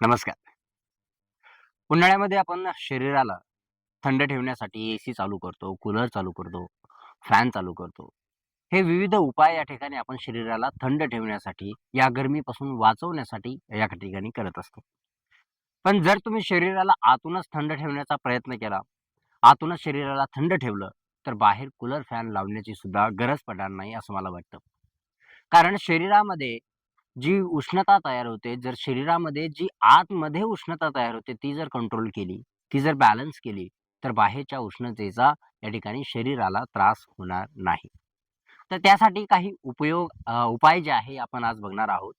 नमस्कार. उन्हाळ्यामध्ये आपण शरीराला थंड ठेवण्यासाठी एसी चालू करतो, कूलर चालू करतो, फॅन चालू करतो. हे विविध उपाय या ठिकाणी आपण शरीराला थंड ठेवण्यासाठी, या गरमीपासून वाचवण्यासाठी या ठिकाणी करत असतो. पण जर तुम्ही शरीराला आतूनच थंड ठेवण्याचा प्रयत्न केला, आतूनच शरीराला थंड ठेवलं, तर बाहेर कूलर, फॅन लावण्याची सुद्धा गरज पडणार नाही असं मला वाटतं. कारण शरीरामध्ये जी उष्णता तयार होते, जर शरीरामध्ये जी आतमध्ये उष्णता तयार होते, ती जर कंट्रोल केली, ती जर बॅलन्स केली, तर बाहेरच्या उष्णतेचा या ठिकाणी शरीराला त्रास होणार नाही. तर त्यासाठी काही उपाय जे आहे आपण आज बघणार आहोत.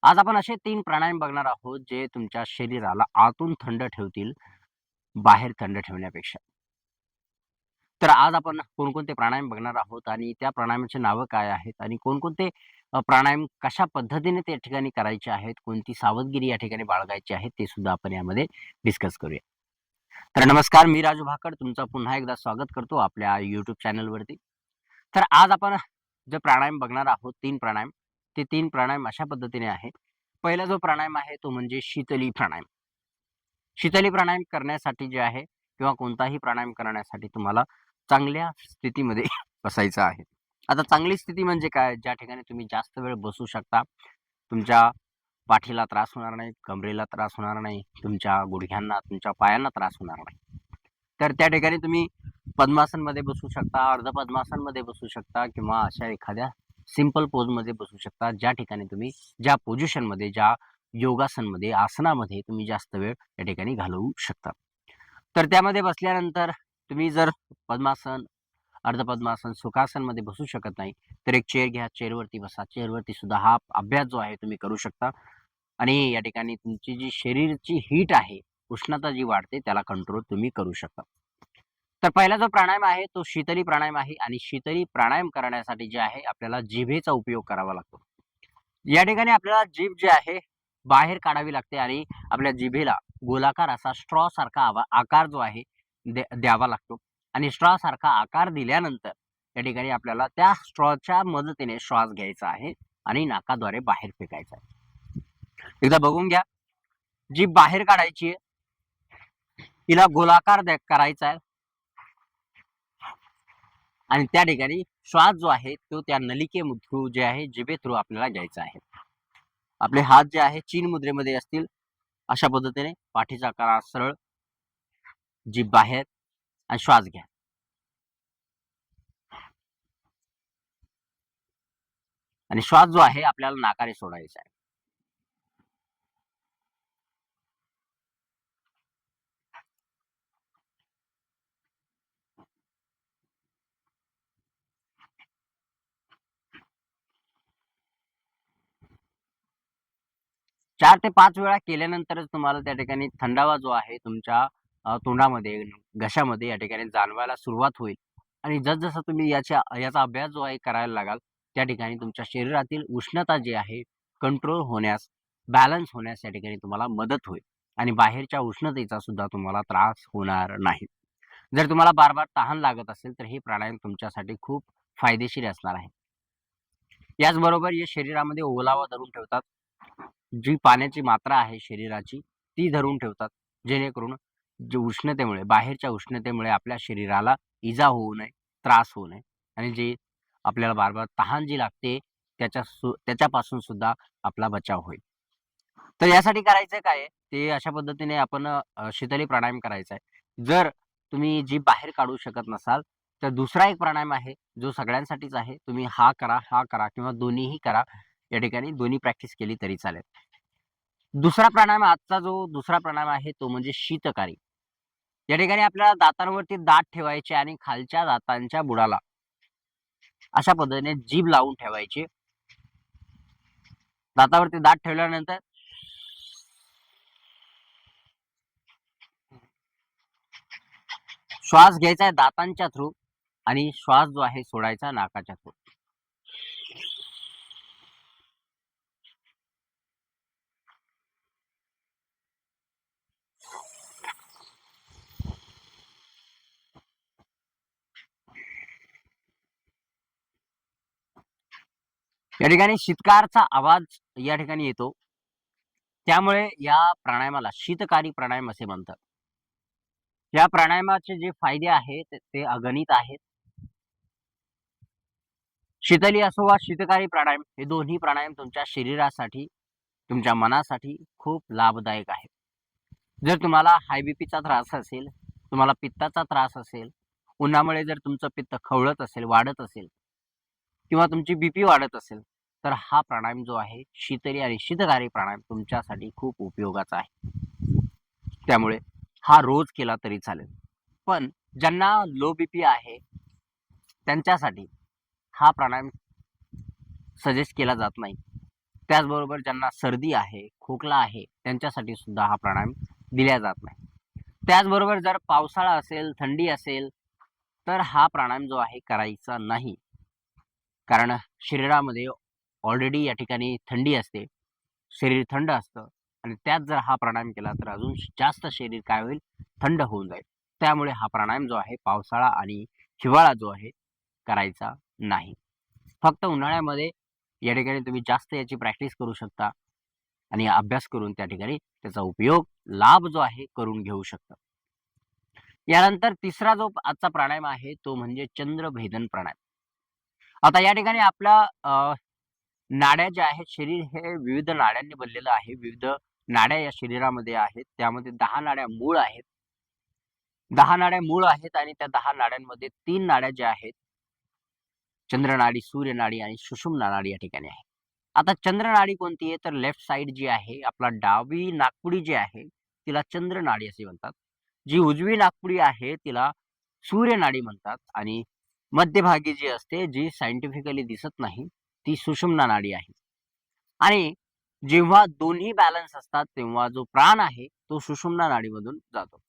आज आपण असे 3 प्राणायाम बघणार आहोत, जे तुमच्या शरीराला आतून थंड ठेवतील, बाहेर थंड ठेवण्यापेक्षा. तर आज आपण कोणकोणते प्राणायाम बघणार आहोत आणि त्या प्राणायामाची नावं काय आहेत आणि कोणकोणते प्राणायाम कशा पद्धतीने त्या ठिकाणी करायचे आहेत, कोणती सावधगिरी या ठिकाणी बाळगायची आहे, ते सुद्धा आपण यामध्ये डिस्कस करूया. तर नमस्कार, मी राजू भाकड तुमचं पुन्हा एकदा स्वागत करतो आपल्या YouTube चॅनलवरती. तर आज आपण जे प्राणायाम बघणार आहोत 3 प्राणायाम, ते 3 प्राणायाम अशा पद्धतीने आहे. पहिला जो प्राणायाम आहे तो म्हणजे शीतली प्राणायाम. शीतली प्राणायाम करण्यासाठी जे आहे किंवा कोणताही प्राणायाम करण्यासाठी तुम्हाला चांगल्या स्थितीमध्ये बसायचं आहे. आता चांगली स्थिती म्हणजे काय? ज्या ठिकाणी तुम्ही जास्त वेळ बसू शकता. तुमच्या पाठीला त्रास होणार नाही, कमरेला त्रास होणार नाही, तुमच्या गुडघ्यांना, तुमच्या पायांना त्रास होणार नाही. तर त्या ठिकाणी तुम्ही पद्मासनमध्ये बसू शकता, अर्ध पद्मासनमध्ये बसू शकता किंवा अशा एखाद्या सिंपल पोजमध्ये बसू शकता. ज्या ठिकाणी तुम्ही ज्या पोझिशनमध्ये, ज्या योगासनमध्ये, आसनामध्ये तुम्ही जास्त वेळ या ठिकाणी घालवू शकता. तर त्यामध्ये बसल्यानंतर तुम्ही जर पद्मासन, अर्धपद्मासन, सुखासनमध्ये बसू शकत नाही, तर एक चेअर घ्या, चेअरवरती बसा. चेअरवरती सुद्धा हा अभ्यास जो आहे तुम्ही करू शकता आणि या ठिकाणी तुमची जी शरीरची हीट आहे, उष्णता जी वाढते त्याला कंट्रोल तुम्ही करू शकता. तर पहिला जो प्राणायाम आहे तो शीतली प्राणायाम आहे आणि शीतली प्राणायाम करण्यासाठी जे आहे आपल्याला जिभेचा उपयोग करावा लागतो. या ठिकाणी आपल्याला जीभ जी आहे बाहेर काढावी लागते आणि आपल्या जिभेला गोलाकार असा स्ट्रॉ सारखा आकार जो आहे द्यावा लागतो आणि स्ट्रॉ सारखा आकार दिल्यानंतर या ठिकाणी आपल्याला त्या स्ट्रॉच्या मदतीने श्वास घ्यायचा आहे आणि नाकाद्वारे बाहेर फेकायचा आहे. एकदा बघून घ्या. जीभ बाहेर काढायची आहे. तिला गोलाकार करायचा आहे आणि त्या ठिकाणी श्वास जो आहे तो त्या नलिके थ्रू जे आहे जिभे थ्रू आपल्याला घ्यायचा आहे. आपले हात जे आहे चीन मुद्रेमध्ये असतील. अशा पद्धतीने पाठीचा करा सरळ, जीभ बाहेर आणि श्वास घ्या. आणि श्वास जो आहे आपल्याला नाकाने सोडायचा आहे. 4 ते 5 वेळा केल्यानंतरच तुम्हाला त्या ठिकाणी थंडावा जो आहे तुमच्या तोंडामध्ये, घशामध्ये या ठिकाणी जाणवायला सुरुवात होईल. आणि जसजसं तुम्ही याचा अभ्यास जो आहे करायला लागाल, त्या ठिकाणी तुमच्या शरीरातील उष्णता जी आहे कंट्रोल होण्यास, बॅलन्स होण्यास या ठिकाणी तुम्हाला मदत होईल आणि बाहेरच्या उष्णतेचा सुद्धा तुम्हाला त्रास होणार नाही. जर तुम्हाला बार-बार तहान लागत असेल, तर हे प्राणायाम तुमच्यासाठी खूप फायदेशीर असणार आहे. याचबरोबर हे शरीरामध्ये ओलावा धरून ठेवतात. जी पाण्याची मात्रा आहे शरीराची, ती धरून ठेवतात. जेणेकरून जे उष्णतेमुळे, बाहेरच्या उष्णतेमुळे आपल्या शरीराला इजा होऊ नये, त्रास होऊ नये आणि जे आपल्याला बार-बार तहान जी लागते, त्याच्यापासून सुद्धा आपला बचाव होईल. तर यासाठी करायचं काय आहे, ते अशा पद्धतीने आपण शीतली प्राणायाम करायचा आहे. जर तुम्ही जीभ बाहेर काढू शकत नसाल, तर दुसरा एक प्राणायाम आहे, जो सगळ्यांसाठीच आहे. तुम्ही हा करा किंवा दोन्हीही करा. या ठिकाणी दोन्ही प्रॅक्टिस केली तरी चालेल. आजचा जो दुसरा प्राणायाम आहे, तो म्हणजे शीतकारी. या ठिकाणी आपल्याला दातांवरती दात ठेवायचे आणि खालच्या दातांच्या बुडाला अशा पद्धतीने जीभ लावून ठेवायची. दातावरती दात ठेवल्यानंतर श्वास घ्यायचा आहे दातांच्या थ्रू आणि श्वास जो आहे सोडायचा नाकाच्या थ्रू. या ठिकाणी शितकारचा आवाज या ठिकाणी येतो. त्यामुळे या प्राणायामाला शीतकारी प्राणायाम असे म्हणतात. या प्राणायामाचे जे फायदे आहेत ते अगणित आहेत. शीतली असो वा शीतकारी प्राणायाम हे दोन्ही प्राणायाम तुमच्या शरीरासाठी, तुमच्या मनासाठी खूप लाभदायक आहे. जर तुम्हाला हाय बीपीचा त्रास असेल, तुम्हाला पित्ताचा त्रास असेल, उन्हामुळे जर तुमचं पित्त खवळत असेल, वाढत असेल किंवा तुमची बीपी वाढत असेल, तर हा प्राणायाम जो आहे शीतली आणि शीतकारी प्राणायाम तुमच्यासाठी खूप उपयोगाचा आहे. त्यामुळे हा रोज केला तरी चालेल. पण ज्यांना लो बीपी आहे त्यांच्यासाठी हा प्राणायाम सजेस्ट केला जात नाही. त्याचबरोबर ज्यांना सर्दी आहे, खोकला आहे त्यांच्यासाठी सुद्धा हा प्राणायाम दिला जात नाही. त्याचबरोबर जर पावसाळा असेल, थंडी असेल तर हा प्राणायाम जो आहे करायचा नाही. कारण शरीरामध्ये ऑलरेडी या ठिकाणी थंडी असते. शरीर थंड असतं आणि त्यात जर हा प्राणायाम केला तर अजून जास्त शरीर काय होईल? थंड होऊन जाईल. त्यामुळे हा प्राणायाम जो आहे पावसाळा आणि हिवाळा जो आहे करायचा नाही. फक्त उन्हाळ्यामध्ये या ठिकाणी तुम्ही जास्त याची प्रॅक्टिस करू शकता आणि अभ्यास करून त्या ठिकाणी त्याचा उपयोग, लाभ जो आहे करून घेऊ शकता. यानंतर तिसरा जो आजचा प्राणायाम आहे तो म्हणजे चंद्रभेदन प्राणायाम. आता या ठिकाणी आपल्या नाड्या ज्या आहेत, शरीर हे विविध नाड्यांनी बनलेलं आहे. विविध नाड्या या शरीरामध्ये आहेत. त्यामध्ये 10 नाड्या मूळ आहेत. 10 नाड्या मूळ आहेत आणि त्या 10 नाड्यांमध्ये 3 नाड्या ज्या आहेत, चंद्रनाडी, सूर्यनाडी आणि सुषुम्ना नाडी या ठिकाणी आहे. आता चंद्रनाडी कोणती आहे? तर लेफ्ट साइड जी आहे, आपला डावी नाकपुडी जी आहे, तिला चंद्रनाडी असे म्हणतात. जी उजवी नाकपुडी आहे, तिला सूर्यनाडी म्हणतात आणि मध्यभागी जी असते, जी सायंटिफिकली दिसत नाही, ती सुषुम्ना नाडी आहे. आणि जेव्हा दोन्ही बॅलन्स असतात, तेव्हा जो प्राण आहे, तो सुषुम्ना नाडीमधून जातो.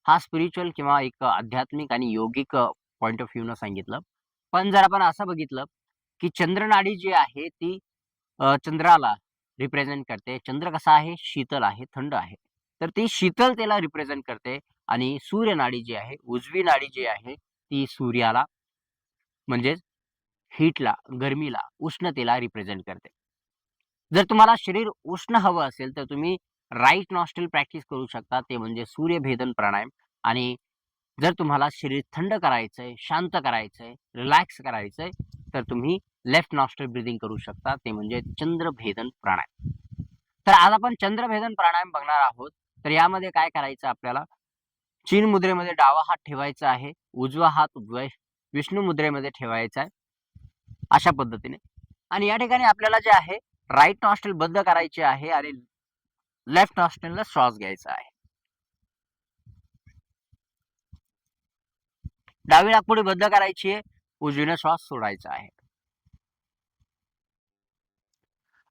हा स्पिरिच्युअल किंवा एक आध्यात्मिक आणि योगिक पॉइंट ऑफ व्ह्यूनं सांगितलं. पण जर आपण असं बघितलं, की चंद्रनाडी जी आहे ती चंद्राला रिप्रेझेंट करते. चंद्र कसा आहे? शीतल आहे, थंड आहे. तर ती शीतलतेला रिप्रेझेंट करते आणि सूर्यनाडी जी आहे, उजवी नाडी जी आहे, ती सूर्याला म्हणजेच हीटला, गरमीला, उष्णतेला रिप्रेझेंट करते. जर तुम्हाला शरीर उष्ण हवं असेल, तर तुम्ही राइट नॉस्ट्रिल प्रॅक्टिस करू शकता. ते म्हणजे सूर्यभेदन प्राणायाम. आणि जर तुम्हाला शरीर थंड करायचंय, शांत करायचंय, रिलॅक्स करायचंय, तर तुम्ही लेफ्ट नॉस्ट्रिल ब्रीथिंग करू शकता. ते म्हणजे चंद्रभेदन प्राणायाम. तर आज आपण चंद्रभेदन प्राणायाम बघणार आहोत. तर यामध्ये काय करायचं आपल्याला? चिन मुद्रेमध्ये डावा हात ठेवायचा आहे. उजवा हात विष्णू मुद्रेमध्ये ठेवायचा आहे. अशा पद्धतीने. आणि या ठिकाणी आपल्याला जे आहे राइट नॉस्ट्रिल बंद करायचे आहे आणि लेफ्ट नॉस्ट्रिलला श्वास घ्यायचा आहे. डावी नाकपुडी बंद करायची आहे, उजवीने श्वास सोडायचा आहे.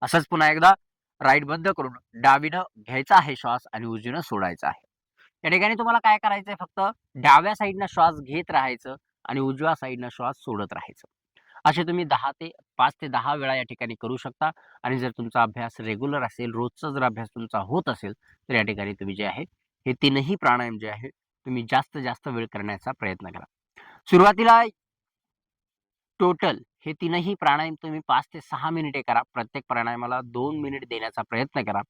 असंच पुन्हा एकदा राईट बंद करून डावीनं घ्यायचा आहे श्वास आणि उजवीनं सोडायचा आहे. या ठिकाणी तुम्हाला काय करायचंय? फक्त डाव्या साईडनं श्वास घेत राहायचं आणि उजव्या साईडनं श्वास सोडत राहायचं. असे तुम्ही 5 ते 10 वेळा या ठिकाणी करू शकता. आणि जर तुमचा अभ्यास रेग्युलर असेल, रोजचा जर अभ्यास तुमचा होत असेल, तर या ठिकाणी तुम्ही जे आहे, हे 3ही प्राणायाम जे आहे, तुम्ही जास्तीत जास्त वेळ करण्याचा प्रयत्न करा. सुरुवातीला टोटल हे 3ही प्राणायाम तुम्ही 5 ते 6 मिनिटे करा. प्रत्येक प्राणायामाला 2 मिनिट देण्याचा प्रयत्न करा.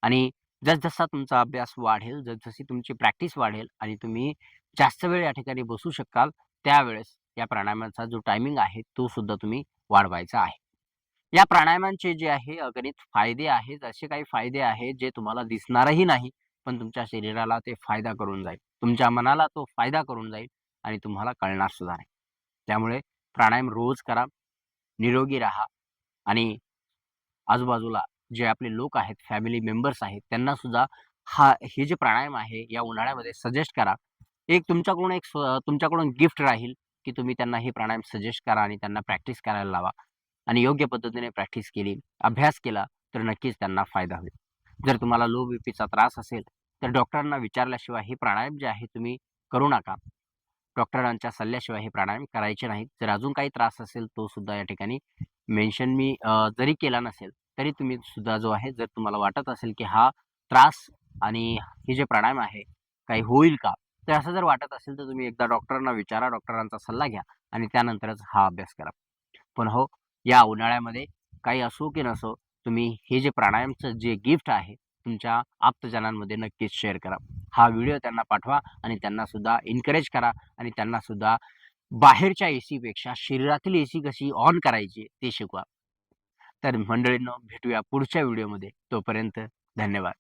आणि जसजसा तुमचा अभ्यास वाढेल, जसजशी तुमची प्रॅक्टिस वाढेल आणि तुम्ही जास्त वेळ या ठिकाणी बसू शकाल, त्यावेळेस या प्राणायामाचा जो टायमिंग आहे, तो सुद्धा तुम्ही वाढवायचा आहे. या प्राणायामांचे जे आहे अगणित फायदे आहेत. असे काही फायदे आहेत जे तुम्हाला दिसणारही नाही, पण तुमच्या शरीराला ते फायदा करून जाईल. तुमच्या मनाला तो फायदा करून जाईल आणि तुम्हाला कळणार सुद्धा नाही. त्यामुळे प्राणायाम रोज करा, निरोगी राहा आणि आजूबाजूला जे आपले लोक आहेत, फॅमिली मेंबर्स आहेत, त्यांना सुद्धा हे जे प्राणायाम आहे, या उन्हाळ्यामध्ये सजेस्ट करा. तुमच्याकडून गिफ्ट राहील, की तुम्ही त्यांना हे प्राणायाम सजेस्ट करा आणि त्यांना प्रॅक्टिस करायला लावा. आणि योग्य पद्धतीने प्रॅक्टिस केली, अभ्यास केला, तर नक्कीच त्यांना फायदा होईल. जर तुम्हाला लो बीपीचा त्रास असेल, तर डॉक्टरांना विचारल्याशिवाय हे प्राणायाम जे आहे तुम्ही करू नका. डॉक्टरांच्या सल्ल्याशिवाय हे प्राणायाम करायचे नाहीत. जर अजून काही त्रास असेल, तो सुद्धा या ठिकाणी मेन्शन मी जरी केला नसेल, तरी तुम्ही सुद्धा जो आहे, जर तुम्हाला वाटत असेल, की हा त्रास आणि हे जे प्राणायाम आहे, काही होईल का? तर असं जर वाटत असेल, तर तुम्ही एकदा डॉक्टरांना विचारा, डॉक्टरांचा सल्ला घ्या आणि त्यानंतरच हा अभ्यास करा. पण हो, या उन्हाळ्यामध्ये काही असो की नसो, तुम्ही हे जे प्राणायामचं जे गिफ्ट आहे, तुमच्या आप्तजनांमध्ये नक्कीच शेअर करा. हा व्हिडिओ त्यांना पाठवा आणि त्यांना सुद्धा एन्करेज करा आणि त्यांना सुद्धा बाहेरच्या एसीपेक्षा शरीरातील एसी कशी ऑन करायची ते शिकवा. तर मंडळींनो, भेटूया पुढच्या व्हिडिओमध्ये. तोपर्यंत धन्यवाद.